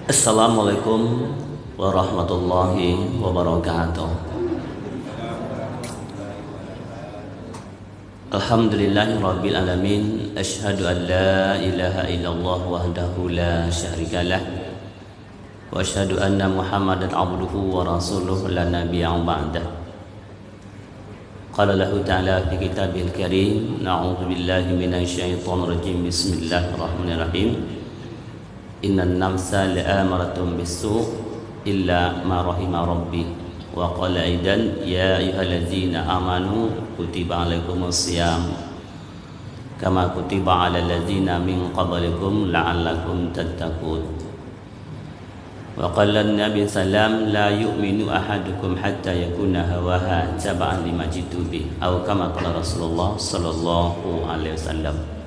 Assalamualaikum warahmatullahi wabarakatuh. Alhamdulillahirabbil alamin. Asyhadu an la ilaha illallah wahdahu la syarikalah wa asyhadu anna Muhammadan abduhu wa rasuluhu la nabiyya ba'dah. Qala lahu ta'ala fi kitabil karim, na'udzu billahi minasy syaithanir rajim. Bismillahirrahmanirrahim. Innan nafsa la'amaratun bis-su' illa ma rahima rabbi. Wa qala aidan ya ayyuhallazina amanu kutiba alaikumus shiyam kama kutiba alal ladzina min qablikum la'allakum tattaqun. Wa qala an-nabi sallam la yu'minu ahadukum hatta yakuna hawaha taba'an lima jitu bi, atau kama qala Rasulullah sallallahu alaihi wasallam.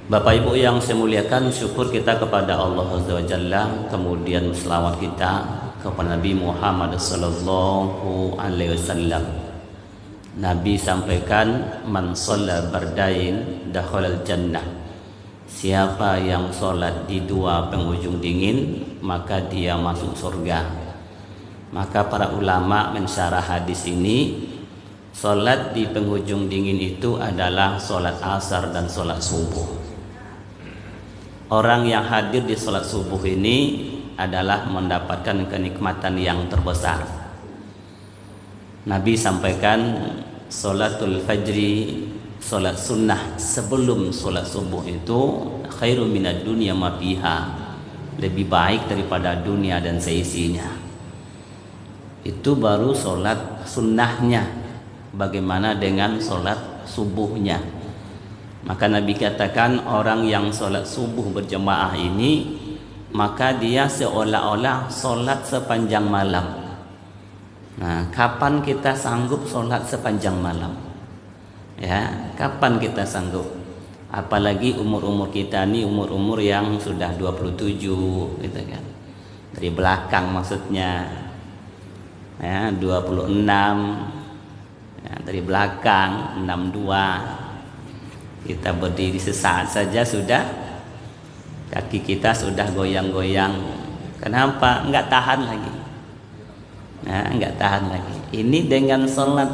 Bapak Ibu yang saya muliakan, syukur kita kepada Allah Azza wa Jalla, kemudian selawat kita kepada Nabi Muhammad sallallahu alaihi wasallam. Nabi sampaikan, man shalla bardain dakhalal jannah. Siapa yang sholat di dua penghujung dingin, maka dia masuk surga. Maka para ulama mensyarah hadis ini, sholat di penghujung dingin itu adalah sholat asar dan sholat subuh. Orang yang hadir di sholat subuh ini adalah mendapatkan kenikmatan yang terbesar. Nabi sampaikan, sholatul fajri, sholat sunnah sebelum sholat subuh itu khairu minad dunya ma fiha, lebih baik daripada dunia dan seisinya. Itu baru sholat sunnahnya. Bagaimana dengan sholat subuhnya? Maka Nabi katakan, orang yang sholat subuh berjemaah ini, maka dia seolah-olah sholat sepanjang malam. Nah, kapan kita sanggup sholat sepanjang malam? Ya, kapan kita sanggup? Apalagi umur-umur kita ini umur-umur yang sudah 27 gitu kan. Dari belakang maksudnya. Ya, 26. Ya, dari belakang 62. Kita berdiri sesaat saja sudah kaki kita sudah goyang-goyang. Kenapa? Enggak tahan lagi. Nah, enggak tahan lagi. Ini dengan sholat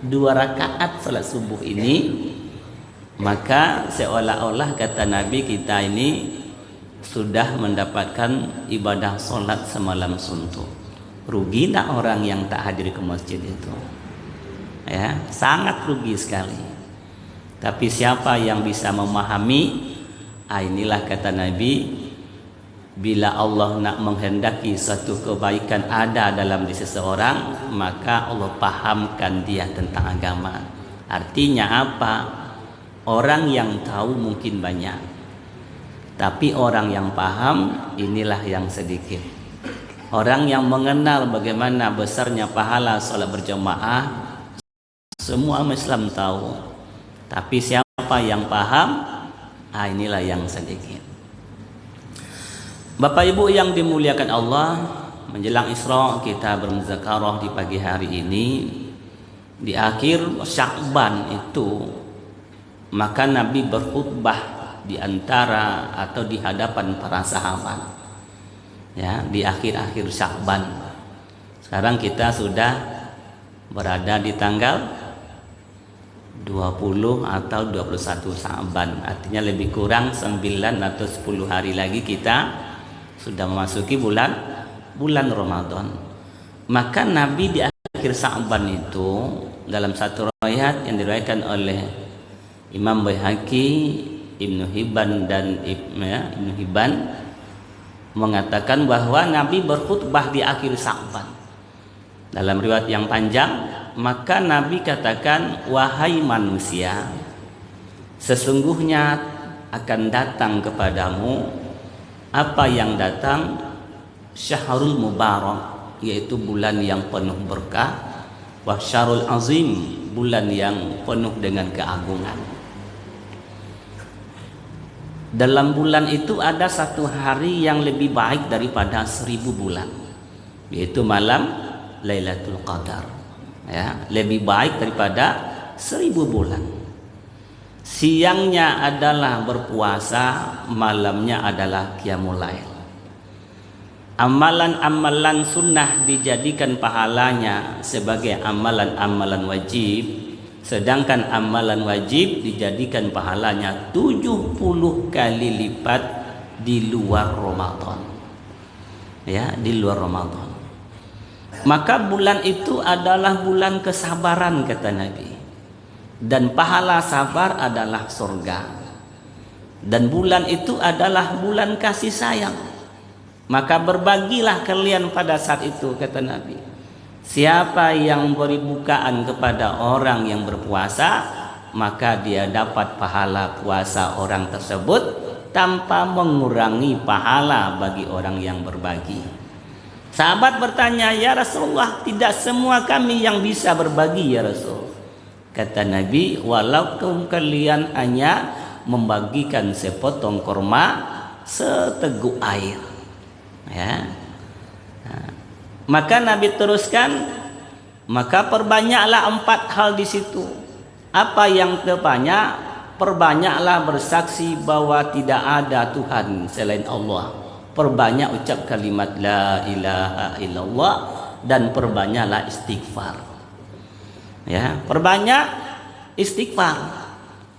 2 rakaat sholat subuh ini, maka seolah-olah kata Nabi, kita ini sudah mendapatkan ibadah sholat semalam suntuk. Rugi tak orang yang tak hadir ke masjid itu? Ya, sangat rugi sekali. Tapi siapa yang bisa memahami, inilah kata Nabi, bila Allah nak menghendaki satu kebaikan ada dalam diri seseorang, maka Allah pahamkan dia tentang agama. Artinya apa? Orang yang tahu mungkin banyak, tapi orang yang paham inilah yang sedikit. Orang yang mengenal bagaimana besarnya pahala sholat berjamaah, semua Islam tahu. Tapi siapa yang paham, inilah yang sedikit. Bapak Ibu yang dimuliakan Allah, menjelang Isra kita bermuzakarah di pagi hari ini. Di akhir Sya'ban itu, maka Nabi berkhutbah di antara atau di hadapan para sahabat. Ya, di akhir-akhir Sya'ban. Sekarang kita sudah berada di tanggal 20 atau 21 Sya'ban, artinya lebih kurang 9 atau 10 hari lagi kita sudah memasuki bulan Ramadan. Maka Nabi di akhir Sya'ban itu, dalam satu riwayat yang diriwayatkan oleh Imam Baihaqi, Ibnu Hibban dan Ibnu Hibban, mengatakan bahwa Nabi berkhutbah di akhir Sya'ban. Dalam riwayat yang panjang, maka Nabi katakan, wahai manusia, sesungguhnya akan datang kepadamu apa yang datang, syahrul mubarak, yaitu bulan yang penuh berkah, wa syahrul azim, bulan yang penuh dengan keagungan. Dalam bulan itu ada satu hari yang lebih baik daripada 1000 bulan, yaitu malam Lailatul Qadar. Ya, lebih baik daripada 1000 bulan. Siangnya adalah berpuasa, malamnya adalah qiyamul lail. amalan-amalan sunnah dijadikan pahalanya sebagai amalan-amalan wajib, sedangkan amalan wajib dijadikan pahalanya 70 kali lipat di luar Ramadan. Ya, di luar Ramadan. Maka bulan itu adalah bulan kesabaran kata Nabi. Dan pahala sabar adalah surga. Dan bulan itu adalah bulan kasih sayang. Maka berbagilah kalian pada saat itu kata Nabi. Siapa yang beri bukaan kepada orang yang berpuasa, maka dia dapat pahala puasa orang tersebut tanpa mengurangi pahala bagi orang yang berbagi. Sahabat bertanya, ya Rasulullah, tidak semua kami yang bisa berbagi ya Rasul. Kata Nabi, walaupun kalian hanya membagikan sepotong kurma, seteguk air. Ya. Maka Nabi teruskan, maka perbanyaklah 4 hal di situ. Apa yang terbanyak? Perbanyaklah bersaksi bahwa tidak ada Tuhan selain Allah. Perbanyak ucap kalimat la ilaha illallah dan perbanyaklah istighfar. Ya, perbanyak istighfar.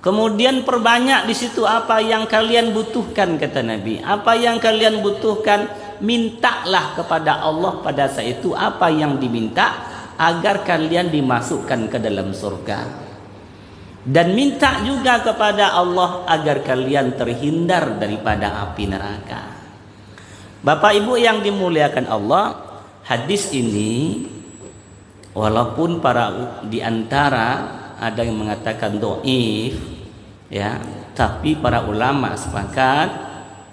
Kemudian perbanyak di situ apa yang kalian butuhkan kata Nabi. Apa yang kalian butuhkan, mintalah kepada Allah pada saat itu apa yang diminta agar kalian dimasukkan ke dalam surga. Dan minta juga kepada Allah agar kalian terhindar daripada api neraka. Bapak Ibu yang dimuliakan Allah, hadis ini walaupun para di antara ada yang mengatakan dhaif, ya, tapi para ulama sepakat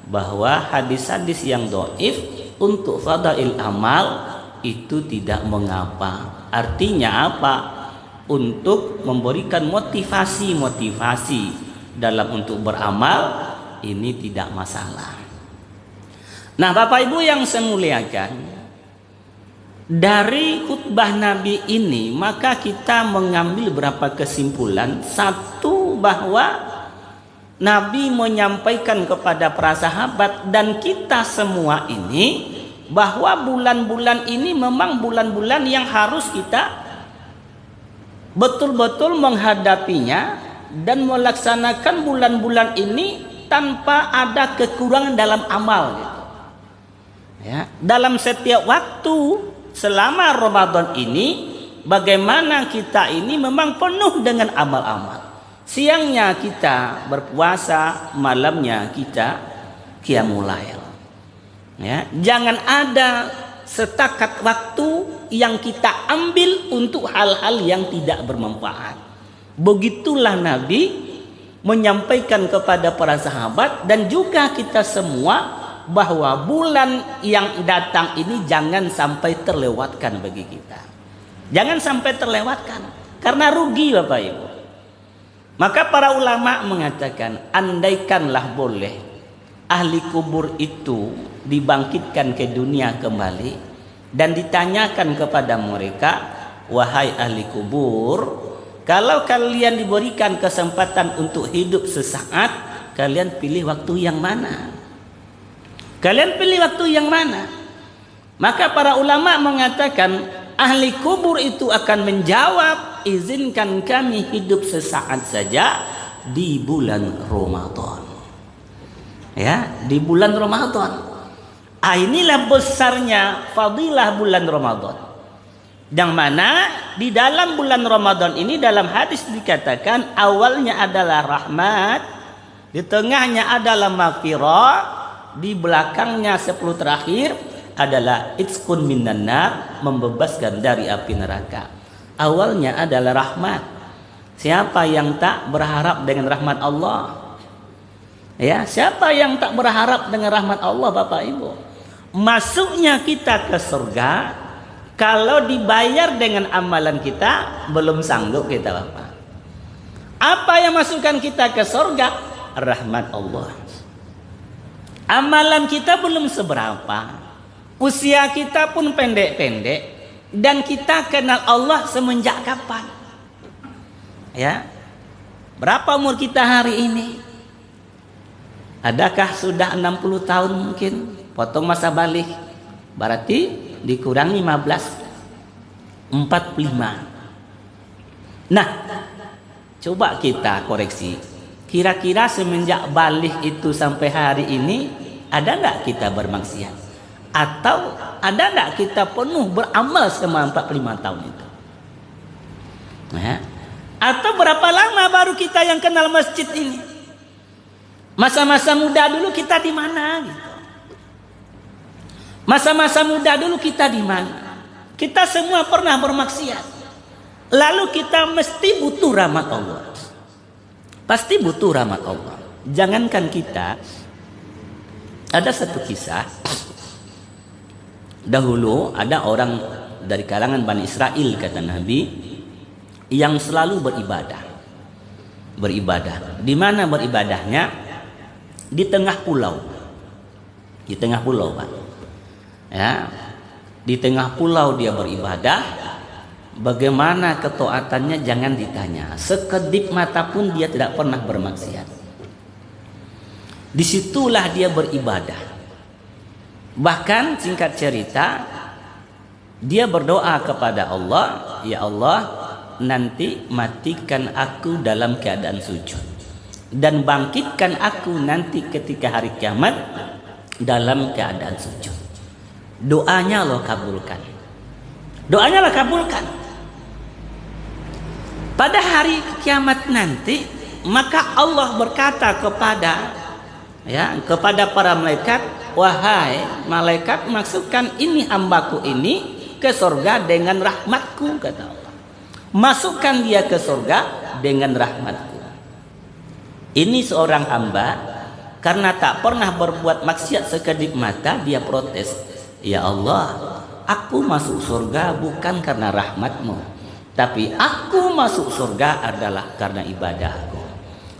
bahwa hadis-hadis yang dhaif untuk fadail amal itu tidak mengapa. Artinya apa? Untuk memberikan motivasi dalam untuk beramal ini tidak masalah. Nah, Bapak Ibu yang saya muliakan, dari khutbah Nabi ini maka kita mengambil beberapa kesimpulan. Satu, bahwa Nabi menyampaikan kepada para sahabat dan kita semua ini bahwa bulan-bulan ini memang bulan-bulan yang harus kita betul-betul menghadapinya dan melaksanakan bulan-bulan ini tanpa ada kekurangan dalam amal gitu. Ya, dalam setiap waktu selama Ramadan ini bagaimana kita ini memang penuh dengan amal-amal. Siangnya kita berpuasa, malamnya kita qiyamul lail. Ya, jangan ada setakat waktu yang kita ambil untuk hal-hal yang tidak bermanfaat. Begitulah Nabi menyampaikan kepada para sahabat dan juga kita semua bahwa bulan yang datang ini jangan sampai terlewatkan bagi kita. Jangan sampai terlewatkan karena rugi Bapak Ibu. Maka para ulama mengatakan, andaikanlah boleh ahli kubur itu dibangkitkan ke dunia kembali dan ditanyakan kepada mereka, wahai ahli kubur, kalau kalian diberikan kesempatan untuk hidup sesaat, kalian pilih waktu yang mana? Kalian pilih waktu yang mana? Maka para ulama mengatakan ahli kubur itu akan menjawab, izinkan kami hidup sesaat saja di bulan Ramadan. Ya, di bulan Ramadan. Inilah besarnya fadilah bulan Ramadan. Yang mana di dalam bulan Ramadan ini dalam hadis dikatakan awalnya adalah rahmat, di tengahnya adalah maghfirah, di belakangnya 10 terakhir adalah itqun minan nar, membebaskan dari api neraka. Awalnya adalah rahmat. Siapa yang tak berharap dengan rahmat Allah? Ya, siapa yang tak berharap dengan rahmat Allah Bapak Ibu? Masuknya kita ke surga kalau dibayar dengan amalan kita belum sanggup kita Bapak. Apa yang masukkan kita ke surga? Rahmat Allah. Amalan kita belum seberapa, usia kita pun pendek-pendek, dan kita kenal Allah semenjak kapan? Ya, berapa umur kita hari ini? Adakah sudah 60 tahun mungkin? Potong masa balik. Berarti dikurang 15, 45. Nah, coba kita koreksi. Kira-kira semenjak balik itu sampai hari ini, ada enggak kita bermaksiat? Atau ada enggak kita penuh beramal selama 45 tahun itu? Ya. Atau berapa lama baru kita yang kenal masjid ini? Masa-masa muda dulu kita di mana? Gitu. Masa-masa muda dulu kita di mana? Kita semua pernah bermaksiat. Lalu kita mesti butuh rahmat Allah. Pasti butuh rahmat Allah. Jangankan kita, ada satu kisah. Dahulu ada orang dari kalangan Bani Israel, kata Nabi, yang selalu beribadah. Beribadah. Di mana beribadahnya? Di tengah pulau. Di tengah pulau, Pak. Ya. Di tengah pulau dia beribadah. Bagaimana ketaatannya jangan ditanya. Sekedip mata pun dia tidak pernah bermaksiat. Disitulah dia beribadah. Bahkan singkat cerita, dia berdoa kepada Allah, ya Allah, nanti matikan aku dalam keadaan sujud, dan bangkitkan aku nanti ketika hari kiamat dalam keadaan sujud. Doanya Allah kabulkan. Doanya Allah kabulkan. Pada hari kiamat nanti, maka Allah berkata kepada para malaikat, wahai malaikat, masukkan ini hambaku ini ke surga dengan rahmatku, kata Allah. Masukkan dia ke surga dengan rahmatku. Ini seorang hamba, karena tak pernah berbuat maksiat sekedip mata, dia protes, ya Allah, aku masuk surga bukan karena rahmatmu, tapi aku masuk surga adalah karena ibadahku.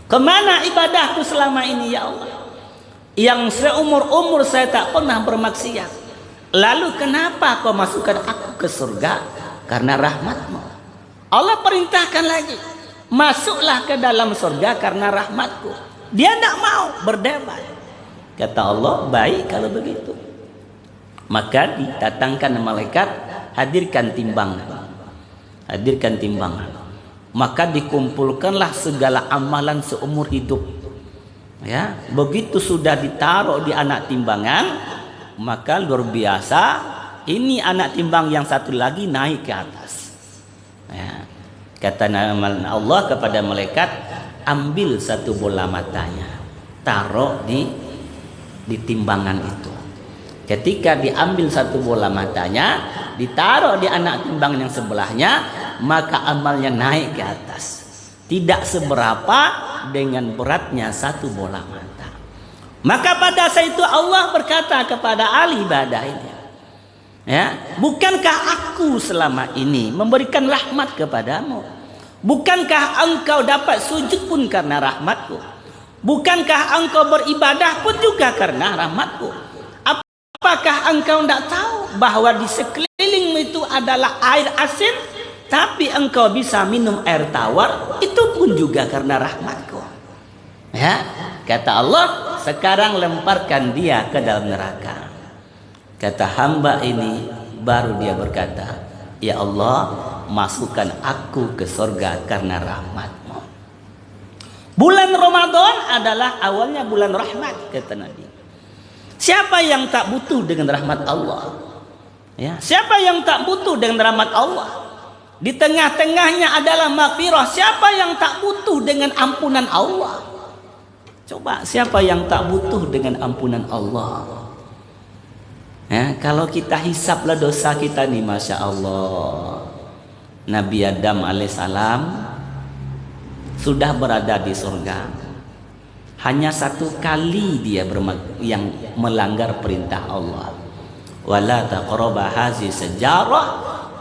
Kemana ibadahku selama ini, ya Allah? Yang seumur-umur saya tak pernah bermaksiat. Lalu kenapa kau masukkan aku ke surga? Karena rahmatmu. Allah perintahkan lagi, masuklah ke dalam surga karena rahmatku. Dia tidak mau berdebat. Kata Allah, baik kalau begitu. Maka didatangkan malaikat, hadirkan timbangan. Hadirkan timbangan. Maka dikumpulkanlah segala amalan seumur hidup. Ya, begitu sudah ditaruh di anak timbangan, maka luar biasa, ini anak timbang yang satu lagi naik ke atas. Ya, kata Allah kepada malaikat, ambil satu bola matanya, taruh di timbangan itu. Ketika diambil satu bola matanya, ditaruh di anak timbang yang sebelahnya, maka amalnya naik ke atas. Tidak seberapa dengan beratnya satu bola mata. Maka pada saat itu Allah berkata kepada ahli ibadah ini, ya, bukankah aku selama ini memberikan rahmat kepadamu? Bukankah engkau dapat sujud pun karena rahmatku? Bukankah engkau beribadah pun juga karena rahmatku? Apakah engkau tidak tahu bahwa di sekelilingmu itu adalah air asin, tapi engkau bisa minum air tawar? Itu pun juga karena rahmatku. Ya, kata Allah, sekarang lemparkan dia ke dalam neraka. Kata hamba ini, baru dia berkata, ya Allah, masukkan aku ke surga karena rahmatmu. Bulan Ramadan adalah awalnya bulan rahmat, kata Nabi. Siapa yang tak butuh dengan rahmat Allah? Ya, siapa yang tak butuh dengan rahmat Allah? Di tengah-tengahnya adalah maghfirah. Siapa yang tak butuh dengan ampunan Allah? Coba, siapa yang tak butuh dengan ampunan Allah? Ya, kalau kita hisaplah dosa kita nih, Masya Allah. Nabi Adam alaihissalam sudah berada di surga. Hanya satu kali dia yang melanggar perintah Allah. Wala taqraba hazi sejarah,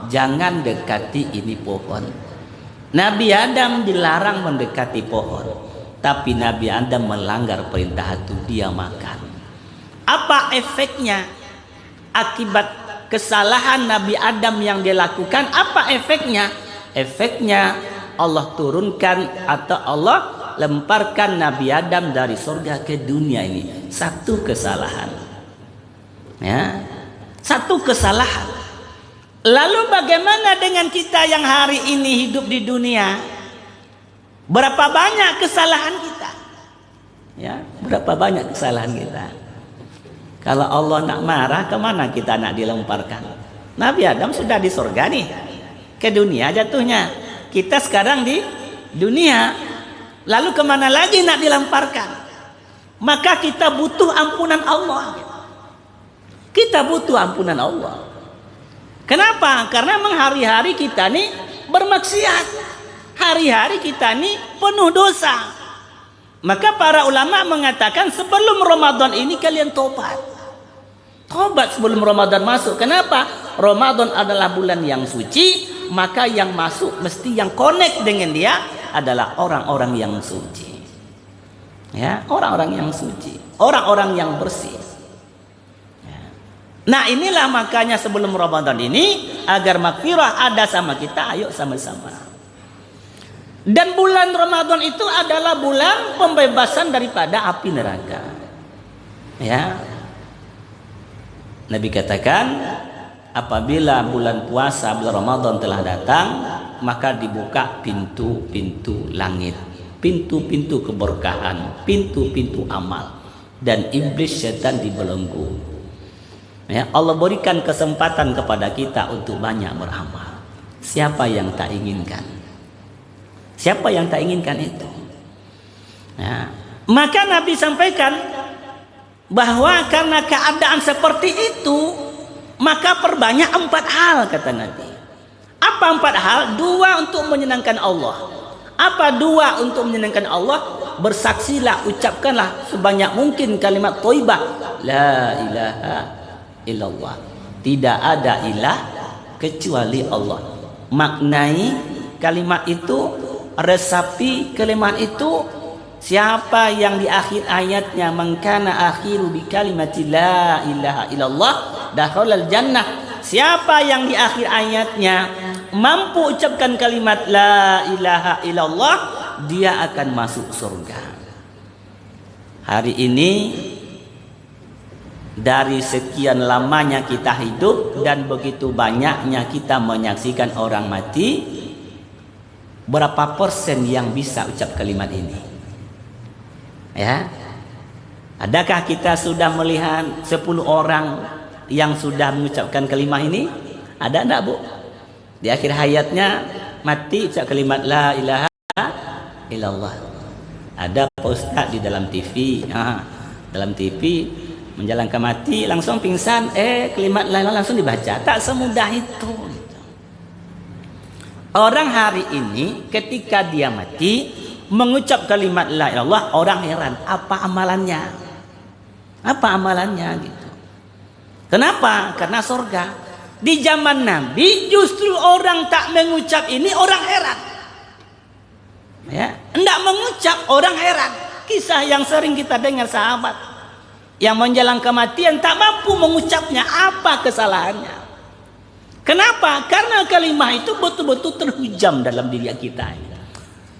jangan dekati ini pohon. Nabi Adam dilarang mendekati pohon, tapi Nabi Adam melanggar perintah itu, dia makan. Apa efeknya? Akibat kesalahan Nabi Adam yang dia lakukan, apa efeknya? Efeknya Allah turunkan atau Allah lemparkan Nabi Adam dari surga ke dunia ini. Satu kesalahan. Ya. Satu kesalahan. Lalu bagaimana dengan kita yang hari ini hidup di dunia? Berapa banyak kesalahan kita? Ya, berapa banyak kesalahan kita? Kalau Allah nak marah, kemana kita nak dilemparkan? Nabi Adam sudah di surga nih, ke dunia jatuhnya. Kita sekarang di dunia, lalu kemana lagi nak dilemparkan? Maka kita butuh ampunan Allah. Kita butuh ampunan Allah. Kenapa? Karena hari-hari kita nih bermaksiat. Hari-hari kita nih penuh dosa. Maka para ulama mengatakan sebelum Ramadan ini kalian tobat. Tobat sebelum Ramadan masuk. Kenapa? Ramadan adalah bulan yang suci. Maka yang masuk mesti yang connect dengan dia adalah orang-orang yang suci. Ya, orang-orang yang suci. Orang-orang yang bersih. Nah inilah makanya sebelum Ramadan ini agar makfirah ada sama kita, ayo sama-sama. Dan bulan Ramadan itu adalah bulan pembebasan daripada api neraka. Ya. Nabi katakan apabila bulan puasa bulan Ramadan telah datang, maka dibuka pintu-pintu langit, pintu-pintu keberkahan, pintu-pintu amal, dan iblis setan dibelenggu. Ya, Allah berikan kesempatan kepada kita untuk banyak beramal. Siapa yang tak inginkan? Siapa yang tak inginkan itu? Ya. Maka Nabi sampaikan bahwa karena keadaan seperti itu, maka perbanyak 4 hal kata Nabi. Apa 4 hal? 2 untuk menyenangkan Allah. Apa 2 untuk menyenangkan Allah? Bersaksilah, ucapkanlah sebanyak mungkin kalimat thayyibah, la ilaha illallah. Tidak ada ilah kecuali Allah. Maknai kalimat itu, resapi kalimat itu. Siapa yang di akhir ayatnya mengkana akhiru bi kalimati la ilaha illallah dakhalal jannah. Siapa yang di akhir ayatnya mampu ucapkan kalimat la ilaha illallah, dia akan masuk surga. Hari ini dari sekian lamanya kita hidup dan begitu banyaknya kita menyaksikan orang mati, berapa persen yang bisa ucap kalimat ini? Ya, adakah kita sudah melihat 10 orang yang sudah mengucapkan kalimat ini? Ada enggak, Bu? Di akhir hayatnya mati ucap kalimat la ilaha illallah. Ada Pak Ustaz di dalam TV, dalam TV menjalankan mati langsung pingsan, kalimat la ilaha langsung dibaca. Tak semudah itu. Orang hari ini ketika dia mati mengucap kalimat la ilaha illallah, orang heran apa amalannya? Apa amalannya gitu. Kenapa? Karena surga. Di zaman Nabi justru orang tak mengucap ini orang heran. Ya, hendak mengucap orang heran. Kisah yang sering kita dengar sahabat yang menjelang kematian tak mampu mengucapnya, apa kesalahannya? Kenapa? Karena kalimat itu betul-betul terhujam dalam diri kita.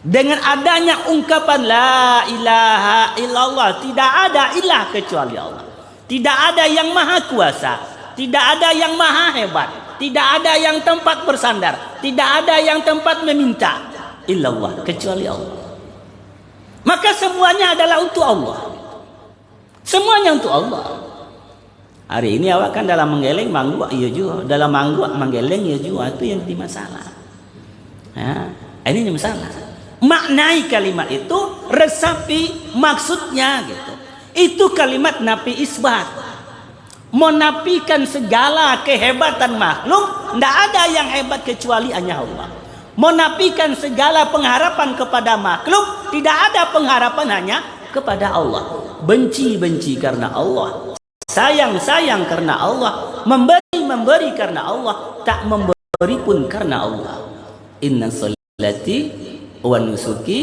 Dengan adanya ungkapan la ilaha illallah, tidak ada ilah kecuali Allah. Tidak ada yang maha kuasa, tidak ada yang maha hebat, tidak ada yang tempat bersandar, tidak ada yang tempat meminta illallah kecuali Allah. Maka semuanya adalah untuk Allah. Semuanya untuk Allah. Hari ini awak kan dalam menggeleng mangguk iya juga, dalam mangguk menggeleng iya juga, itu yang jadi masalah. Nah, ini masalah. Maknai kalimat itu, resapi maksudnya gitu. Itu kalimat nafi isbat. Menafikan segala kehebatan makhluk, tidak ada yang hebat kecuali hanya Allah. Menafikan segala pengharapan kepada makhluk, tidak ada pengharapan hanya kepada Allah. Benci-benci karena Allah, sayang-sayang karena Allah, memberi-memberi karena Allah, tak memberi pun karena Allah. Inna sholati wa nusuki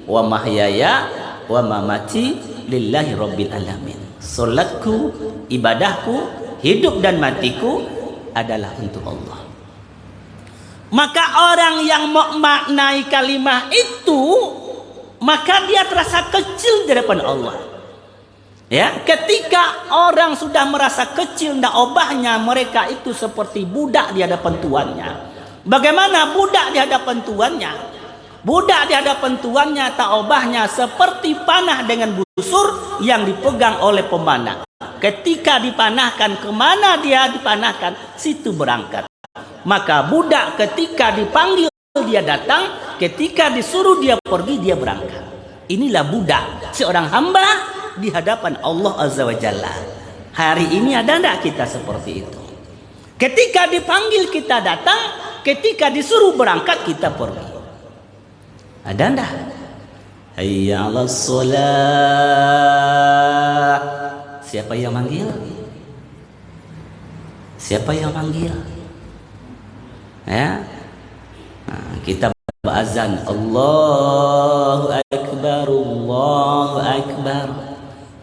wa mahyaya wa mamati lillahi rabbil alamin. Salatku, ibadahku, hidup dan matiku adalah untuk Allah. Maka orang yang memaknai kalimat itu, maka dia terasa kecil di depan Allah. Ya, ketika orang sudah merasa kecil, ndak obahnya, mereka itu seperti budak di hadapan tuannya. Bagaimana budak di hadapan tuannya? Budak di hadapan tuannya tak obahnya seperti panah dengan busur yang dipegang oleh pemanah. Ketika dipanahkan, kemana dia dipanahkan, situ berangkat. Maka budak ketika dipanggil dia datang, ketika disuruh dia pergi dia berangkat. Inilah budak, seorang hamba di hadapan Allah Azza wa Jalla. Hari ini ada tidak kita seperti itu? Ketika dipanggil kita datang, ketika disuruh berangkat kita pergi. Ada tidak? Hayya 'alas shalah. Siapa yang manggil? Siapa yang manggil? Ya. Nah, kita berazan Allahu Akbar, Allahu Akbar.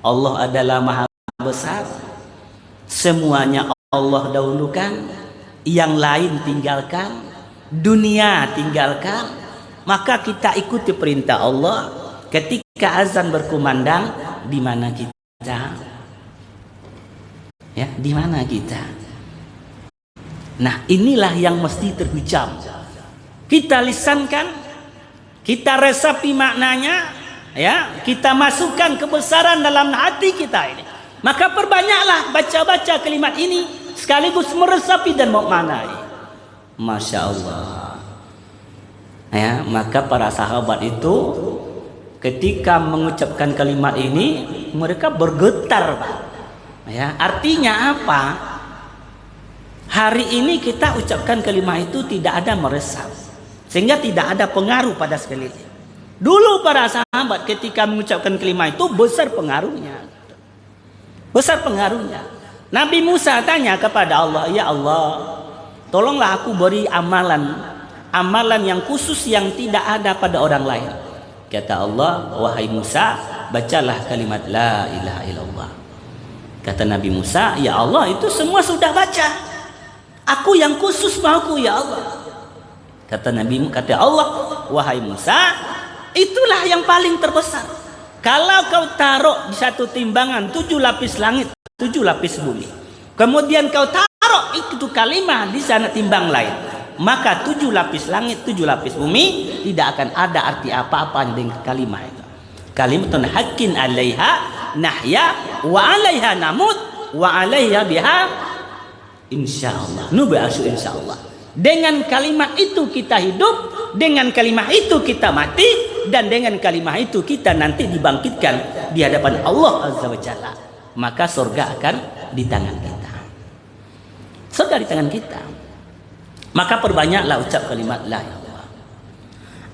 Allah adalah maha besar. Semuanya Allah dahulukan, yang lain tinggalkan, dunia tinggalkan. Maka kita ikuti perintah Allah. Ketika azan berkumandang, di mana kita? Ya, di mana kita? Nah, inilah yang mesti terucap. Kita lisankan, kita resapi maknanya, ya, kita masukkan kebesaran dalam hati kita ini. Maka perbanyaklah baca-baca kalimat ini sekaligus meresapi dan memaknai. Masya Allah. Ya, maka para sahabat itu ketika mengucapkan kalimat ini mereka bergetar, Pak. Ya, artinya apa? Hari ini kita ucapkan kalimat itu tidak ada meresap, sehingga tidak ada pengaruh pada sekeliling. Dulu para sahabat ketika mengucapkan kalimat itu besar pengaruhnya. Besar pengaruhnya. Nabi Musa tanya kepada Allah, ya Allah, tolonglah aku beri amalan yang khusus yang tidak ada pada orang lain. Kata Allah, wahai Musa, bacalah kalimat la ilaha illallah. Kata Nabi Musa, ya Allah, itu semua sudah baca. Aku yang khusus mauku ya Allah. Kata Allah, wahai Musa, itulah yang paling terbesar. Kalau kau taruh di satu timbangan 7 lapis langit, 7 lapis bumi, kemudian kau taruh itu kalimat di sana timbang lain, maka 7 lapis langit, 7 lapis bumi tidak akan ada arti apa-apa dengan kalimat itu. Kalimatun haqqin 'alaiha nahya wa 'alaiha namut wa 'alaiha biha insyaallah. Nub'atsu insyaallah. Dengan kalimat itu kita hidup, dengan kalimat itu kita mati, dan dengan kalimat itu kita nanti dibangkitkan di hadapan Allah Azza wa Jalla. Maka surga akan di tangan kita. Surga di tangan kita. Maka perbanyaklah ucap kalimat la ilaha illallah.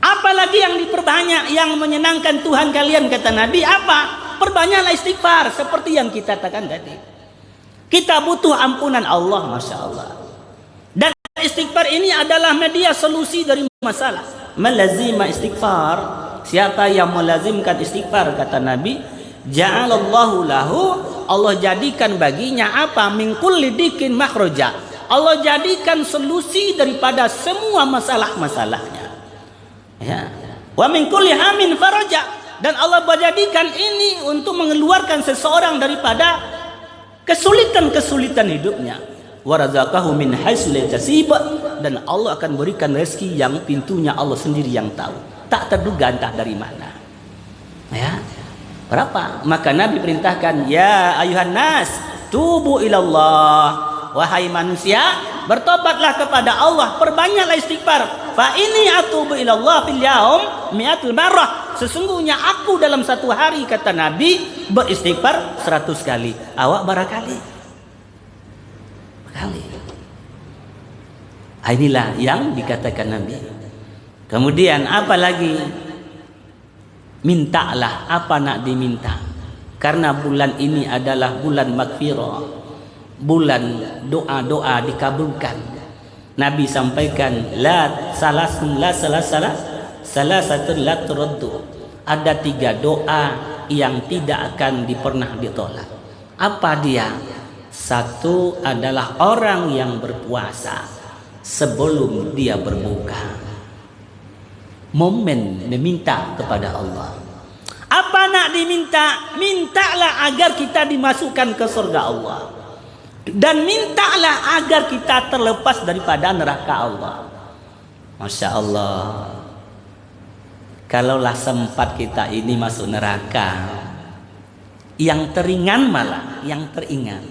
Apalagi yang diperbanyak yang menyenangkan Tuhan kalian, kata Nabi, apa? Perbanyaklah istighfar seperti yang kita katakan tadi. Kita butuh ampunan Allah, Masya Allah. Dan istighfar ini adalah media solusi dari masalah. Melazima istighfar, siapa yang melazimkan istighfar, kata Nabi, ja'alallahu lahu, Allah jadikan baginya apa? Min kulli dikin makhraja. Allah jadikan solusi daripada semua masalah-masalahnya. Ya. Wa min kulli hamin faraja, dan Allah menjadikan ini untuk mengeluarkan seseorang daripada kesulitan-kesulitan hidupnya. Wa razaqahu min haitsu la yahtasib, dan Allah akan berikan rezeki yang pintunya Allah sendiri yang tahu, tak terduga entah dari mana. Ya. Berapa? Maka Nabi perintahkan, ya ayuhan nas, tubu ilallah. Wahai manusia, bertobatlah kepada Allah, perbanyaklah istighfar. Fa ini atubu ilallah fil yaum mi'atul marrah. Sesungguhnya aku dalam satu hari, kata Nabi, beristighfar 100 kali. Awak berapa kali? Inilah yang dikatakan Nabi. Kemudian apa lagi? Mintalah apa nak diminta. Karena bulan ini adalah bulan maghfirah, bulan doa-doa dikabulkan. Nabi sampaikan la salasatun la turaddu. Ada 3 doa yang tidak akan pernah ditolak. Apa dia? Satu adalah orang yang berpuasa sebelum dia berbuka. Momen meminta kepada Allah. Apa nak diminta? Mintalah agar kita dimasukkan ke surga Allah. Dan mintalah agar kita terlepas daripada neraka Allah. Masya Allah. Kalaulah sempat kita ini masuk neraka, yang teringan malah, yang teringan,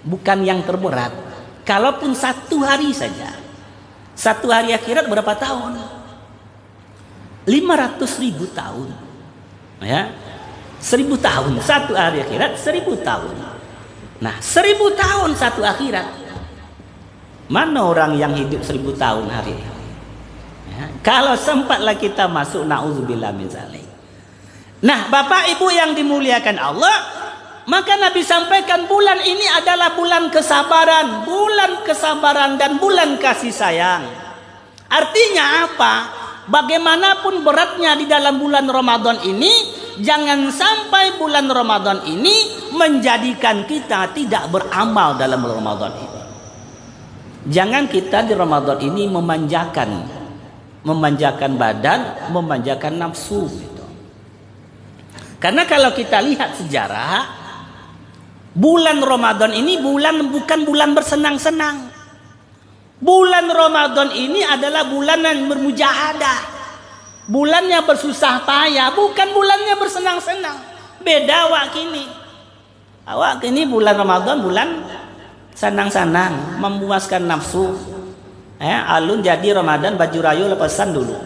bukan yang terberat. Kalaupun 1 hari saja, 1 hari akhirat berapa tahun? 500.000 tahun, ya, 1000 tahun. 1 hari akhirat 1000 tahun. Nah, 1000 tahun 1 akhirat. Mana orang yang hidup 1000 tahun hari ini? Ya, kalau sempatlah kita masuk, na'udzubillah min dzalik. Nah, Bapak Ibu yang dimuliakan Allah, maka Nabi sampaikan bulan ini adalah bulan kesabaran dan bulan kasih sayang. Artinya apa? Bagaimanapun beratnya di dalam bulan Ramadan ini, jangan sampai bulan Ramadan ini menjadikan kita tidak beramal dalam Ramadan ini. Jangan kita di Ramadan ini memanjakan badan, memanjakan nafsu gitu. Karena kalau kita lihat sejarah, bulan Ramadan ini bukan bulan bersenang-senang. Bulan Ramadan ini adalah bulan yang bermujahadah, bulannya bersusah payah, bukan bulannya bersenang-senang. Beda awak kini. Awak kini bulan Ramadan bulan senang-senang, memuaskan nafsu. Alun jadi Ramadan baju rayu lepasan dulu.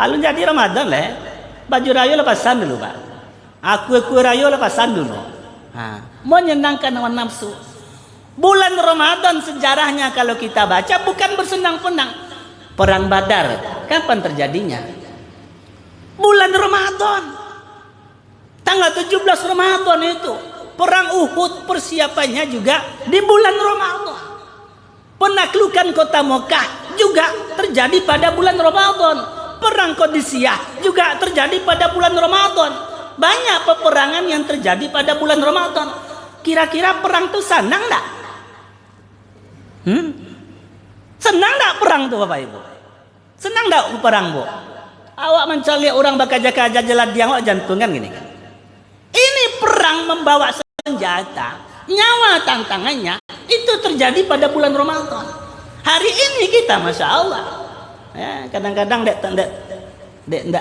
Alun jadi Ramadan baju rayu lepasan dulu, Pak. Aku rayu lepasan dulu. Menyenangkan hawa nafsu. Bulan Ramadan sejarahnya kalau kita baca bukan bersenang-senang. Perang Badar kapan terjadinya? Bulan Ramadan. Tanggal 17 Ramadan itu. Perang Uhud persiapannya juga di bulan Ramadan. Penaklukan kota Mekah juga terjadi pada bulan Ramadan. Perang Qadisiyah juga terjadi pada bulan Ramadan. Banyak peperangan yang terjadi pada bulan Ramadan. Kira-kira perang itu senang enggak? Senang enggak perang itu, Bapak Ibu? Senang enggak perang, Bu? Awak mencari orang bakaja-kaja jelat diang awak jantungan gini kan. Ini perang membawa senjata, nyawa tantangannya itu terjadi pada bulan Ramadan. Hari ini kita Masya Allah, kadang-kadang dek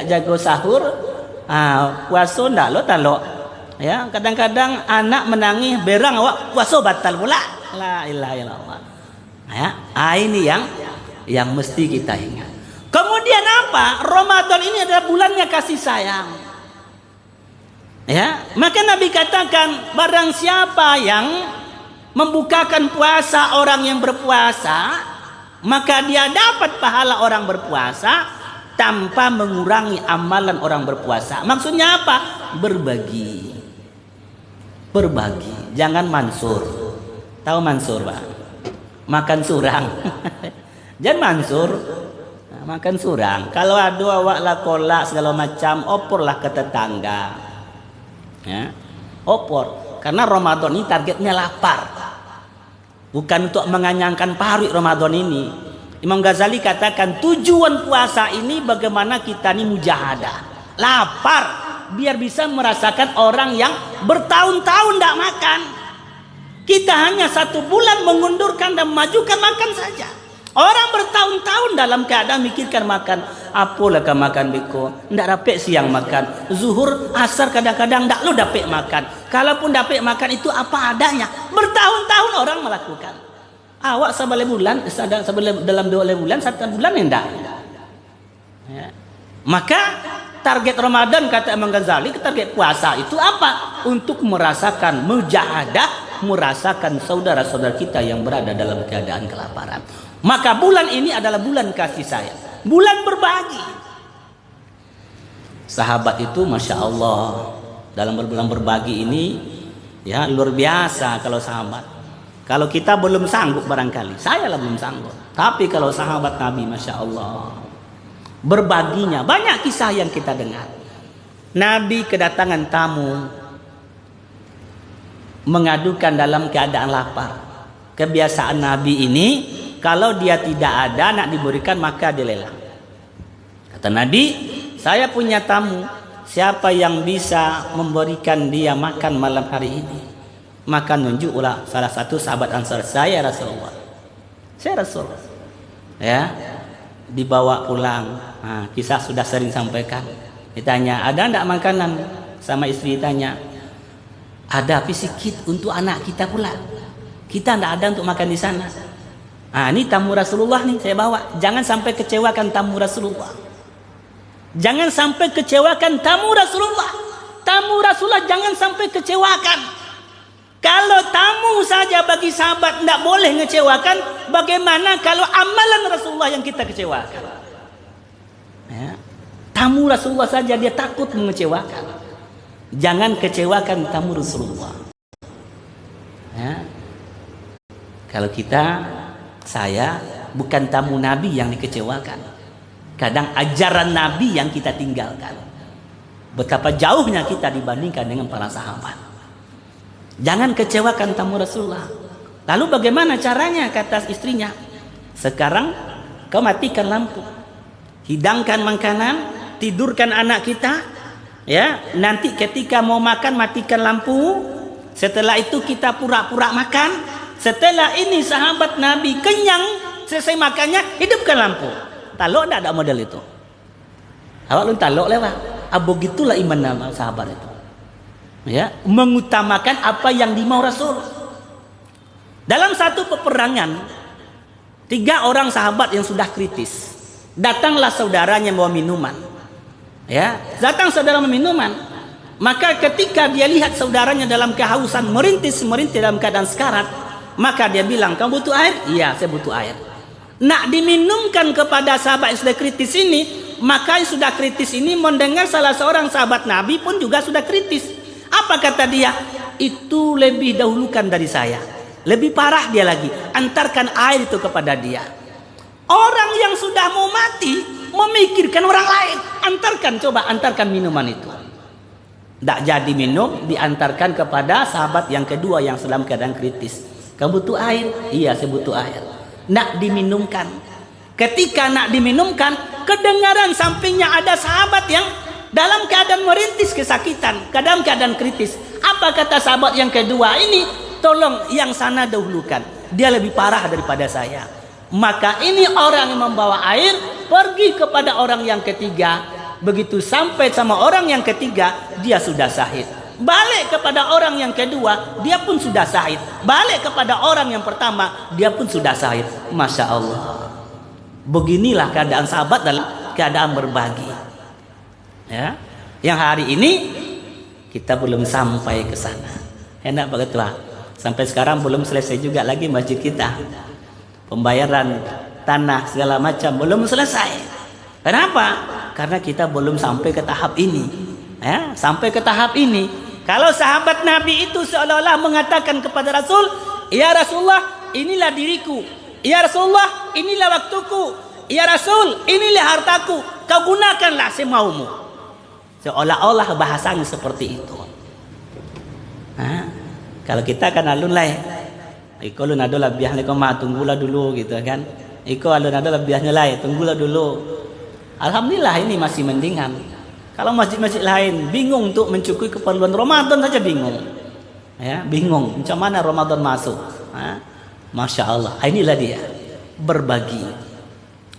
jago sahur, puasa ndak lo talo. Ya, kadang-kadang anak menangis berang awak puasa batal pula. La ilaha illallah. Ini yang mesti kita ingat. Kemudian apa? Ramadan ini adalah bulannya kasih sayang. Ya, maka Nabi katakan barang siapa yang membukakan puasa orang yang berpuasa, maka dia dapat pahala orang berpuasa tanpa mengurangi amalan orang berpuasa. Maksudnya apa? Berbagi. Jangan mansur. Tahu mansur, Pak? Makan surang. Jangan mansur. Makan surang. Kalau ada awak lah kolak segala macam, oporlah ke tetangga. Ya, opor. Karena Ramadan ini targetnya lapar. Bukan untuk menganyangkan paru Ramadan ini. Imam Ghazali katakan tujuan puasa ini bagaimana kita ini mujahadah. Lapar. Biar bisa merasakan orang yang bertahun-tahun tidak makan. Kita hanya 1 bulan mengundurkan dan memajukan makan saja. Orang bertahun-tahun dalam keadaan mikirkan makan. Apalah kau makan beko? Ndak dapat siang makan. Zuhur, asar kadang-kadang ndak lo dapat makan. Kalaupun dapat makan itu apa adanya. Bertahun-tahun orang melakukan. Awak sebelum dalam 2 bulan, 1 bulan enggak. Ya. Maka target Ramadan kata Imam Ghazali, target puasa itu apa? Untuk merasakan mujahadah, merasakan saudara-saudara kita yang berada dalam keadaan kelaparan. Maka bulan ini adalah bulan kasih sayang, bulan berbagi. Sahabat itu Masya Allah dalam bulan berbagi ini ya luar biasa. Kalau sahabat, kalau kita belum sanggup barangkali, saya lah belum sanggup. Tapi kalau sahabat Nabi Masya Allah berbaginya, banyak kisah yang kita dengar. Nabi kedatangan tamu, mengadukan dalam keadaan lapar. Kebiasaan Nabi ini, kalau dia tidak ada nak diberikan maka dilelang. Kata Nabi, saya punya tamu, siapa yang bisa memberikan dia makan malam hari ini? Maka nunjuklah salah satu sahabat Ansar, saya Rasulullah. Saya Rasul. Ya, dibawa pulang. Nah, kisah sudah sering sampaikan. Ditanya, ada enggak makanan? Sama istri tanya, ada tapi sedikit untuk anak kita pula. Kita enggak ada untuk makan di sana. Nah, ini tamu Rasulullah nih saya bawa. Jangan sampai kecewakan tamu Rasulullah. Jangan sampai kecewakan tamu Rasulullah. Tamu Rasulullah jangan sampai kecewakan. Kalau tamu saja bagi sahabat tidak boleh ngecewakan, bagaimana kalau amalan Rasulullah yang kita kecewakan? Ya. Tamu Rasulullah saja dia takut mengecewakan. Jangan kecewakan tamu Rasulullah. Ya. Kalau saya bukan tamu Nabi yang dikecewakan. Kadang ajaran Nabi yang kita tinggalkan. Betapa jauhnya kita dibandingkan dengan para sahabat. Jangan kecewakan tamu Rasulullah. Lalu bagaimana caranya? Kata istrinya, sekarang kau matikan lampu, hidangkan makanan, tidurkan anak kita, ya. Nanti ketika mau makan matikan lampu. Setelah itu kita pura-pura makan. Setelah ini sahabat Nabi kenyang, selesai makannya, hidupkan lampu. Talok tidak ada model itu. Awak lu talok lewat. Begitulah iman nama sahabat itu. Ya, mengutamakan apa yang dimau Rasul. Dalam satu peperangan, 3 orang sahabat yang sudah kritis, datanglah saudaranya bawa minuman. Ya, datang saudara minuman. Maka ketika dia lihat saudaranya dalam kehausan, merintis dalam keadaan sekarat, maka dia bilang, kamu butuh air? Iya, saya butuh air. Nak diminumkan kepada sahabat yang sudah kritis ini, maka yang sudah kritis ini mendengar salah seorang sahabat Nabi pun juga sudah kritis. Apa kata dia? Itu lebih dahulukan dari saya. Lebih parah dia lagi. Antarkan air itu kepada dia. Orang yang sudah mau mati memikirkan orang lain. Antarkan minuman itu. Tidak jadi minum, diantarkan kepada sahabat yang kedua yang dalam keadaan kritis. Kamu butuh air? Iya, saya butuh air. Nak diminumkan. Ketika nak diminumkan, kedengaran sampingnya ada sahabat yang dalam keadaan merintis kesakitan, dalam keadaan kritis. Apa kata sahabat yang kedua ini? Tolong yang sana dahulukan. Dia lebih parah daripada saya. Maka ini orang yang membawa air pergi kepada orang yang ketiga. Begitu sampai sama orang yang ketiga, dia sudah syahid. Balik kepada orang yang kedua, dia pun sudah syahid. Balik kepada orang yang pertama, dia pun sudah syahid. Masya Allah. Beginilah keadaan sahabat dalam keadaan berbagi. Ya, yang hari ini kita belum sampai ke sana. Enak begitu lah. Sampai sekarang belum selesai juga lagi masjid kita. Pembayaran tanah segala macam belum selesai. Kenapa? Karena kita belum sampai ke tahap ini. Ya, sampai ke tahap ini. Kalau sahabat Nabi itu seolah-olah mengatakan kepada Rasul, ya Rasulullah, inilah diriku. Ya Rasulullah, inilah waktuku. Ya Rasul, inilah hartaku. Kau gunakanlah semaumu. Seolah-olah bahasanya seperti itu. Nah, kalau kita kan alun lah, iko alun ada lebihnya kau mah tunggulah dulu gitu kan. Iko alun ada lebihnya lah, tunggulah dulu. Alhamdulillah ini masih mendingan. Kalau masjid-masjid lain bingung untuk mencukupi keperluan Ramadan saja bingung. Ya, bingung macam mana Ramadan masuk. Masya Allah, inilah dia berbagi.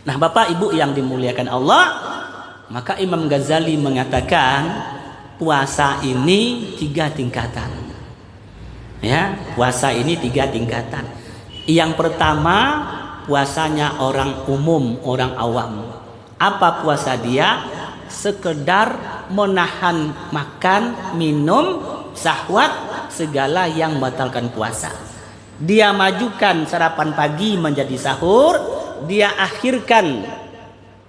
Nah, Bapak Ibu yang dimuliakan Allah, maka Imam Ghazali mengatakan puasa ini 3 tingkatan. Ya, puasa ini 3 tingkatan. Yang pertama, puasanya orang umum, orang awam. Apa puasa dia? Sekedar menahan makan, minum, syahwat, segala yang membatalkan puasa. Dia majukan sarapan pagi menjadi sahur, dia akhirkan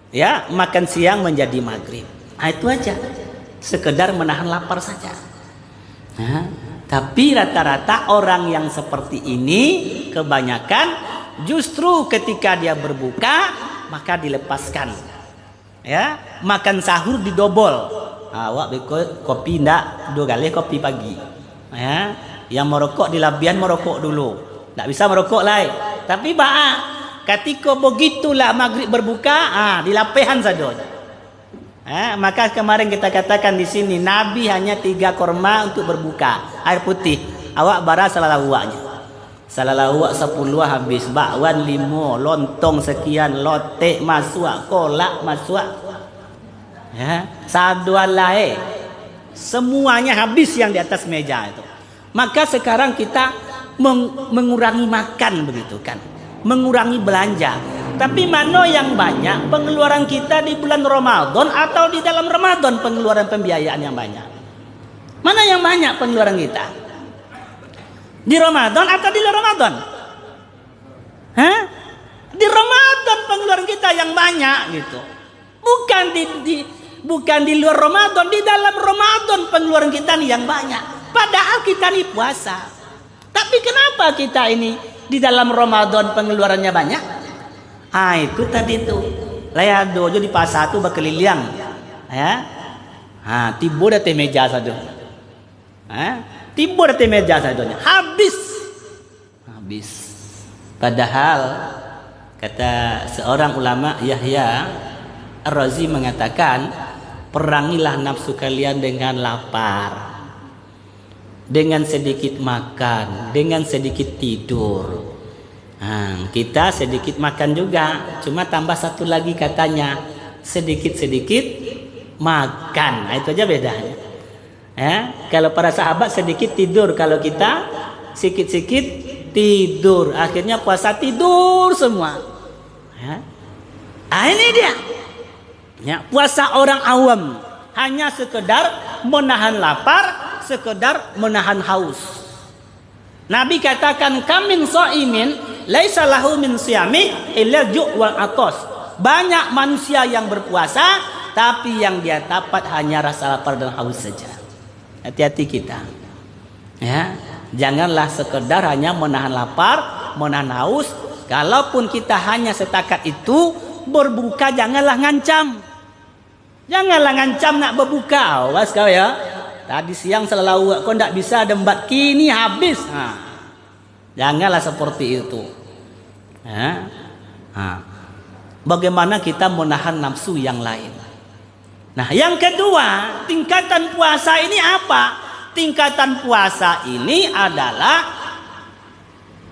ya makan siang menjadi maghrib. Nah, itu aja, sekedar menahan lapar saja. Nah, tapi rata-rata orang yang seperti ini kebanyakan justru ketika dia berbuka maka dilepaskan. Ya, makan sahur didobol. Awak kopi ndak 2 kali kopi pagi. Ya, yang merokok di labian merokok dulu. Ndak bisa merokok lagi. Tapi ketika begitulah maghrib berbuka, di lapehan saja. Maka kemarin kita katakan di sini Nabi hanya 3 korma untuk berbuka, air putih. Awak bara salalawaknya. Salalawak 10 habis, bakwan 5, lontong sekian, lotek masuk, kolak masuk. Saduan lain. Semuanya habis yang di atas meja itu. Maka sekarang kita mengurangi makan begitu kan. Mengurangi belanja. Tapi mana yang banyak pengeluaran kita di bulan Ramadan atau di dalam Ramadan pengeluaran pembiayaan yang banyak? Mana yang banyak pengeluaran kita? Di Ramadan atau di luar Ramadan? Di Ramadan pengeluaran kita yang banyak gitu. Bukan di luar Ramadan, di dalam Ramadan pengeluaran kita nih yang banyak. Padahal kita nih puasa. Tapi kenapa kita ini di dalam Ramadan pengeluarannya banyak? Itu tadi tuh. Laya dojo di pasar tuh berkeliling. Tiba dah meja saja. Tiba dah meja saja. Habis. Padahal kata seorang ulama Yahya Ar-Razi mengatakan, perangilah nafsu kalian dengan lapar, dengan sedikit makan, dengan sedikit tidur. Kita sedikit makan juga, cuma tambah satu lagi katanya, sedikit-sedikit makan. Itu aja bedanya. Kalau para sahabat sedikit tidur, kalau kita sedikit-sedikit tidur. Akhirnya puasa tidur semua. Ini dia. Puasa orang awam hanya sekedar menahan lapar, sekedar menahan haus. Nabi katakan, kamin so'imin laisa lahu min siyami illa ju' wal atos. Banyak manusia yang berpuasa tapi yang dia dapat hanya rasa lapar dan haus saja. Hati-hati kita. Janganlah sekedar hanya menahan lapar, menahan haus. Kalaupun kita hanya setakat itu, berbuka janganlah ngancam. Janganlah ngancam nak berbuka. Awas kau ya. Tadi siang selalu kau tidak bisa dembat, kini habis. Janganlah seperti itu. Bagaimana kita menahan nafsu yang lain? Nah, yang kedua, tingkatan puasa ini apa? Tingkatan puasa ini adalah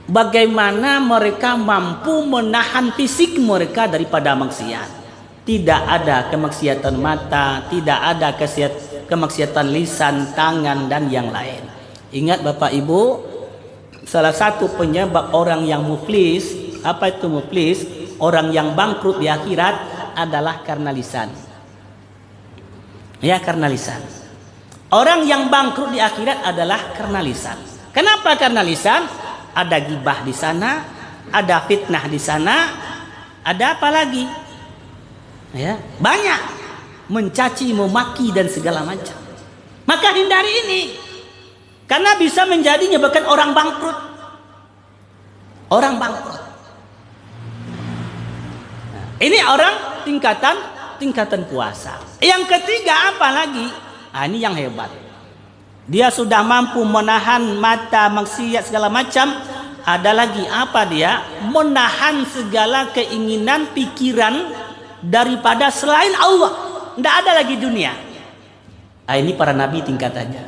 bagaimana mereka mampu menahan fisik mereka daripada maksiat. Tidak ada kemaksiatan mata, tidak ada kemaksiatan lisan, tangan, dan yang lain. Ingat Bapak Ibu, salah satu penyebab orang yang muflis, apa itu muflis? Orang yang bangkrut di akhirat adalah karena lisan. Karena lisan. Orang yang bangkrut di akhirat adalah karena lisan. Kenapa karena lisan? Ada gibah di sana, ada fitnah di sana, ada apa lagi? Banyak. Mencaci, memaki dan segala macam. Maka hindari ini. Karena bisa menyebabkan orang bangkrut. Orang bangkrut. Ini orang tingkatan puasa. Yang ketiga apa lagi? Ini yang hebat. Dia sudah mampu menahan mata, maksiat segala macam. Ada lagi apa dia? Menahan segala keinginan, pikiran daripada selain Allah. Tidak ada lagi dunia. Ini para nabi tingkatannya.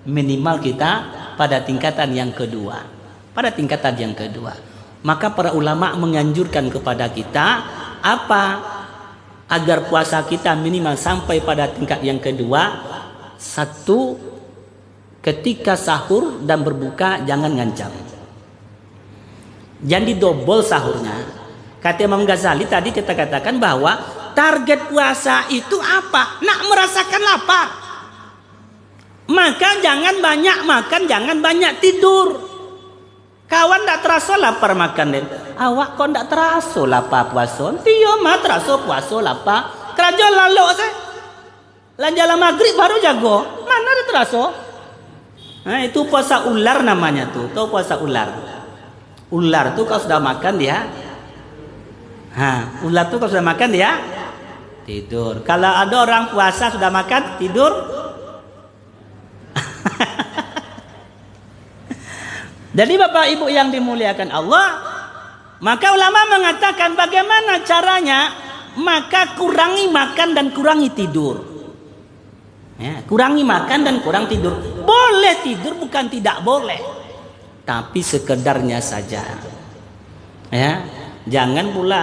Minimal kita pada tingkatan yang kedua. Pada tingkatan yang kedua. Maka para ulama menganjurkan kepada kita apa agar puasa kita minimal sampai pada tingkat yang kedua. Satu, ketika sahur dan berbuka jangan ngancam. Jangan didobol sahurnya. Kata Imam Ghazali tadi kita katakan bahwa target puasa itu apa? Nak merasakan lapar. Maka jangan banyak makan, jangan banyak tidur. Kawan tak terasa lapar makan den. Awak kau tak terasa lapar puasa. Tiyo mah terasa puasa lapar. Kerja lalu saya. Lanjala maghrib baru jago. Mana ada terasa? Itu puasa ular namanya tuh. Tahu puasa ular? Ular tuh kalau sudah makan dia. Ular tuh kalau sudah makan dia tidur. Kalau ada orang puasa sudah makan tidur. Jadi Bapak Ibu yang dimuliakan Allah, maka ulama mengatakan bagaimana caranya maka kurangi makan dan kurangi tidur. Ya, kurangi makan dan kurang tidur. Boleh tidur, bukan tidak boleh, tapi sekedarnya saja. Ya, jangan pula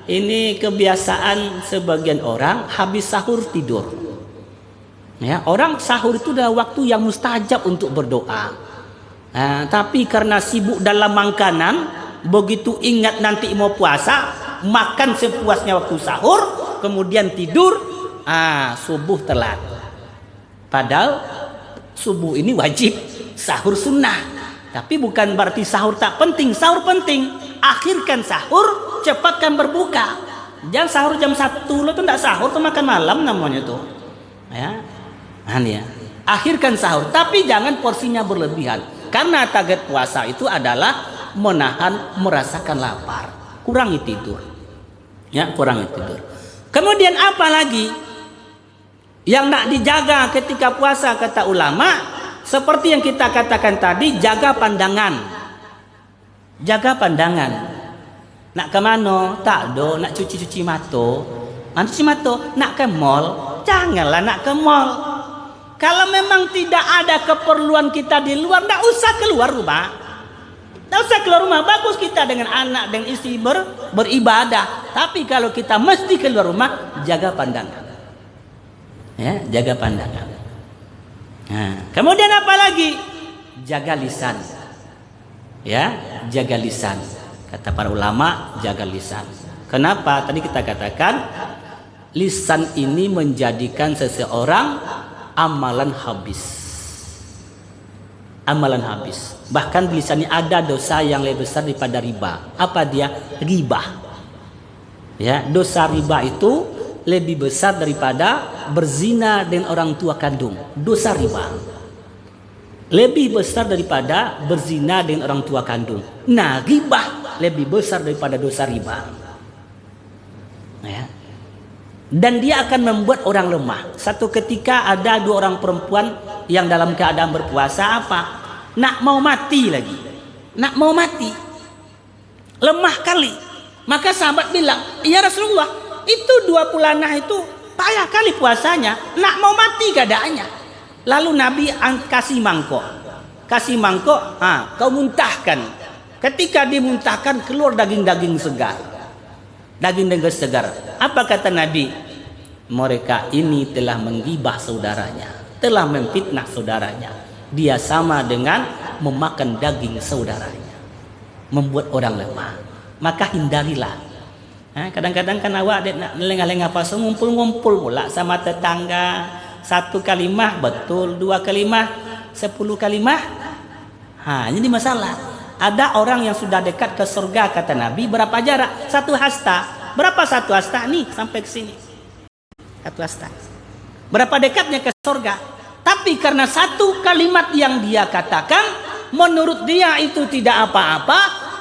ini kebiasaan sebagian orang habis sahur tidur. Ya, orang sahur itu adalah waktu yang mustajab untuk berdoa. Nah, tapi karena sibuk dalam makanan, begitu ingat nanti mau puasa, makan sepuasnya waktu sahur, kemudian tidur, subuh telat. Padahal subuh ini wajib, sahur sunnah. Tapi bukan berarti sahur tak penting, sahur penting. Akhirkan sahur, cepatkan berbuka. Jangan sahur jam 1, lo tuh enggak sahur, tuh makan malam namanya tuh. Ya. Ya. Akhirkan sahur, tapi jangan porsinya berlebihan. Karena target puasa itu adalah menahan, merasakan lapar. Kurangi tidur. Ya, kurangi tidur. Kemudian apa lagi yang nak dijaga ketika puasa kata ulama? Seperti yang kita katakan tadi, jaga pandangan. Jaga pandangan. Nak ke mana? Tak do, nak cuci-cuci mata. Cuci mata, nak ke mall? Janganlah nak ke mall. Kalau memang tidak ada keperluan kita di luar, tak usah keluar rumah. Tak usah keluar rumah. Bagus kita dengan anak dan istri beribadah. Tapi kalau kita mesti keluar rumah, jaga pandangan. Ya, jaga pandangan. Nah, kemudian apa lagi? Jaga lisan. Ya, jaga lisan. Kata para ulama, jaga lisan. Kenapa? Tadi kita katakan lisan ini menjadikan seseorang amalan habis. Amalan habis. Bahkan di lisannya ada dosa yang lebih besar daripada riba. Apa dia? Ribah. Ya, dosa riba itu lebih besar daripada berzina dengan orang tua kandung. Dosa riba lebih besar daripada berzina dengan orang tua kandung. Nah, ribah lebih besar daripada dosa riba. Ya. Dan dia akan membuat orang lemah. Satu ketika ada 2 orang perempuan yang dalam keadaan berpuasa, apa? Nak mau mati lagi. Nak mau mati. Lemah kali. Maka sahabat bilang, "Ya Rasulullah, itu 2 pulanah itu payah kali puasanya. Nak mau mati keadaannya." Lalu Nabi kasih mangkok. Kasih mangkok, kau muntahkan. Ketika dimuntahkan keluar daging-daging segar. Daging-daging segar. Apa kata Nabi? Mereka ini telah menggibah saudaranya, telah memfitnah saudaranya. Dia sama dengan memakan daging saudaranya, membuat orang lemah. Maka hindarilah. Kadang-kadang kan awak nak lengah-lengah puasa, ngumpul-ngumpul pula sama tetangga. 1 kalimah betul, 2 kalimah, 10 kalimah. Ini masalah. Ada orang yang sudah dekat ke surga kata Nabi, berapa jarak? 1 hasta. Berapa 1 hasta? Nih sampai ke sini. 1 hasta. Berapa dekatnya ke surga? Tapi karena 1 kalimat yang dia katakan, menurut dia itu tidak apa-apa,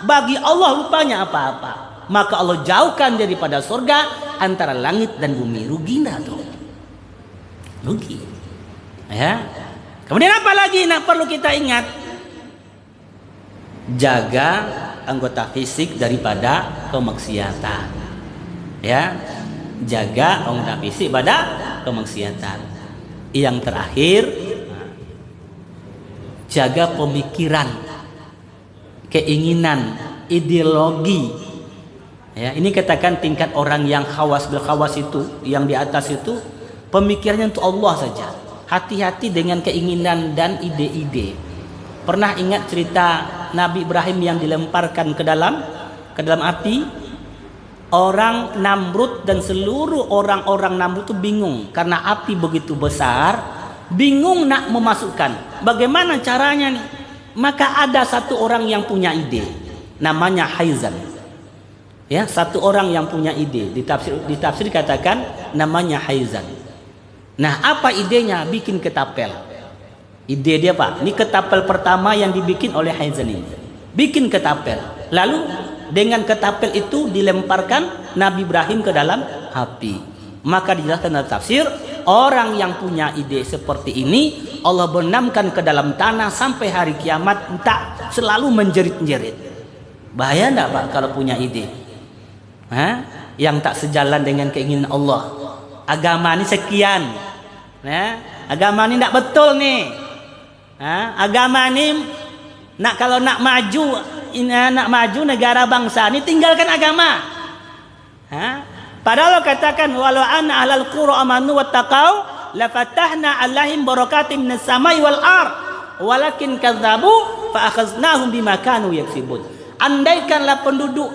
bagi Allah rupanya apa-apa. Maka Allah jauhkan daripada surga antara langit dan bumi. Rugi enggak tuh? Rugi. Ya. Kemudian apa lagi nak perlu kita ingat? Jaga anggota fisik daripada kemaksiatan. Ya. Jaga anggota fisik pada kemaksiatan. Yang terakhir, jaga pemikiran, keinginan, ideologi. Ya, ini katakan tingkat orang yang khawas berkhawas itu, yang di atas itu pemikirannya untuk Allah saja. Hati-hati dengan keinginan dan ide-ide. Pernah ingat cerita Nabi Ibrahim yang dilemparkan ke dalam api? Orang Namrud dan seluruh orang-orang Namrud itu bingung karena api begitu besar, bingung nak memasukkan. Bagaimana caranya nih? Maka ada 1 orang yang punya ide, namanya Haizan. Ya, 1 orang yang punya ide, ditafsir katakan namanya Haizan. Nah, apa idenya? Bikin ketapel. Ide dia Pak, ini ketapel pertama yang dibikin oleh Haizan ini. Bikin ketapel. Lalu dengan ketapel itu dilemparkan Nabi Ibrahim ke dalam api. Maka dijelaskan dalam tafsir, orang yang punya ide seperti ini Allah benamkan ke dalam tanah sampai hari kiamat, entah selalu menjerit-jerit. Bahaya enggak Pak kalau punya ide? yang tak sejalan dengan keinginan Allah. Agama ini sekian. Agama ini tidak betul nih. Agama ini kalau nak maju negara bangsa ini tinggalkan agama. Padahal Allah katakan walau anna ahlal qura amanu wattaqau lafatahna alaihim barakatim minas samai wal ard walakin kadzabu fa akhaznahum bima kanu yaksibun. Andaikanlah penduduk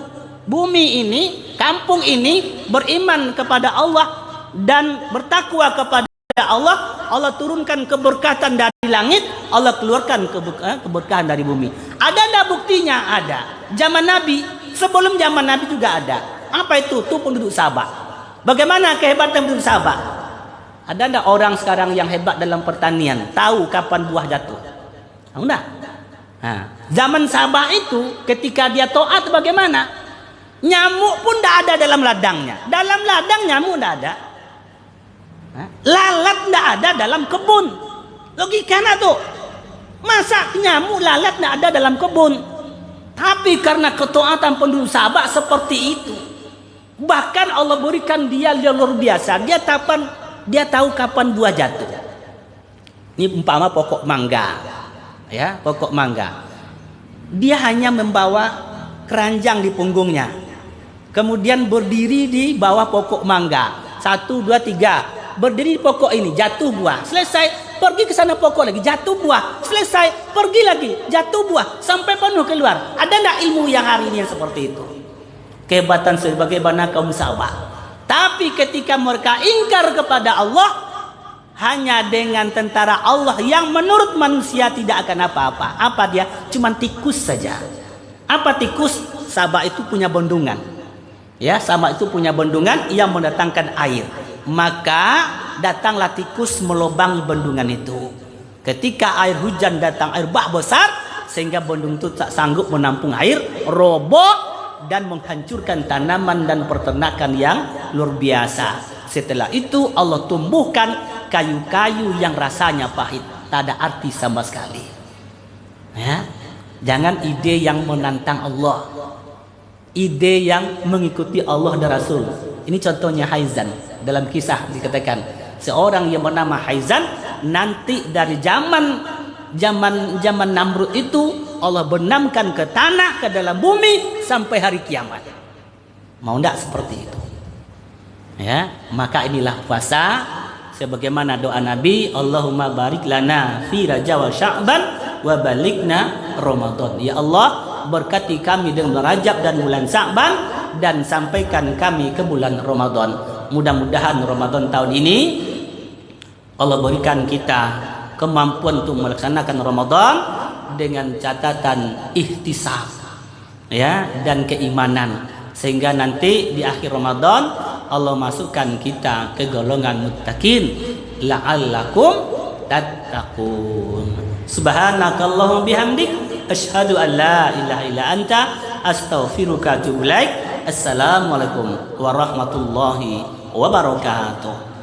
bumi ini, kampung ini beriman kepada Allah dan bertakwa kepada Allah, Allah turunkan keberkatan dari langit, Allah keluarkan keberkahan dari bumi. Ada enggak buktinya? Ada. Zaman Nabi, sebelum zaman Nabi juga ada. Apa itu? Itu penduduk Sabah. Bagaimana kehebatan penduduk Sabah? Ada enggak orang sekarang yang hebat dalam pertanian, tahu kapan buah jatuh? Enggak. Zaman Sabah itu ketika dia taat bagaimana? Nyamuk pun tidak ada dalam ladangnya. Dalam ladang nyamuk tidak ada. Lalat tidak ada dalam kebun. Logikanya tuh. Masa nyamuk lalat tidak ada dalam kebun? Tapi karena ketaatan penduduk Sabah seperti itu. Bahkan Allah berikan dia luar biasa. Dia tahu kapan buah jatuh. Ini umpama pokok mangga. Ya, pokok mangga. Dia hanya membawa keranjang di punggungnya. Kemudian berdiri di bawah pokok mangga. 1, 2, 3. Berdiri di pokok ini, jatuh buah. Selesai, pergi ke sana pokok lagi, jatuh buah. Selesai, pergi lagi, jatuh buah. Sampai penuh keluar. Ada enggak ilmu yang hari ini yang seperti itu? Kehebatan sebagaimana kaum Sabah. Tapi ketika mereka ingkar kepada Allah, hanya dengan tentara Allah yang menurut manusia tidak akan apa-apa. Apa dia? Cuman tikus saja. Apa tikus? Sabah itu punya bendungan. Ya, Sabah itu punya bendungan yang mendatangkan air. Maka datanglah tikus melubangi bendungan itu. Ketika air hujan datang, air bah besar, sehingga bendung itu tak sanggup menampung air, roboh dan menghancurkan tanaman dan peternakan yang luar biasa. Setelah itu Allah tumbuhkan kayu-kayu yang rasanya pahit, tak ada arti sama sekali. Ya, jangan ide yang menantang Allah, ide yang mengikuti Allah dan Rasul. Ini contohnya Haizan. Dalam kisah dikatakan seorang yang bernama Haizan nanti dari zaman Namrud itu Allah benamkan ke tanah, ke dalam bumi sampai hari kiamat. Mau enggak seperti itu? Ya, maka inilah puasa sebagaimana doa Nabi, Allahumma barik lana fi Rajab wa Sya'ban wa balikna Ramadan. Ya Allah, berkati kami dengan Rajab dan bulan Sya'ban dan sampaikan kami ke bulan Ramadan. Mudah-mudahan Ramadan tahun ini Allah berikan kita kemampuan untuk melaksanakan Ramadan dengan catatan ihtisab, ya, dan keimanan, sehingga nanti di akhir Ramadan Allah masukkan kita ke golongan muttaqin la'allakum tattaqun. Subhanakallahumma bihamdik asyhadu an la ilaha illa anta astaghfiruka wa atubu ilaik. Assalamualaikum warahmatullahi wabarakatuh.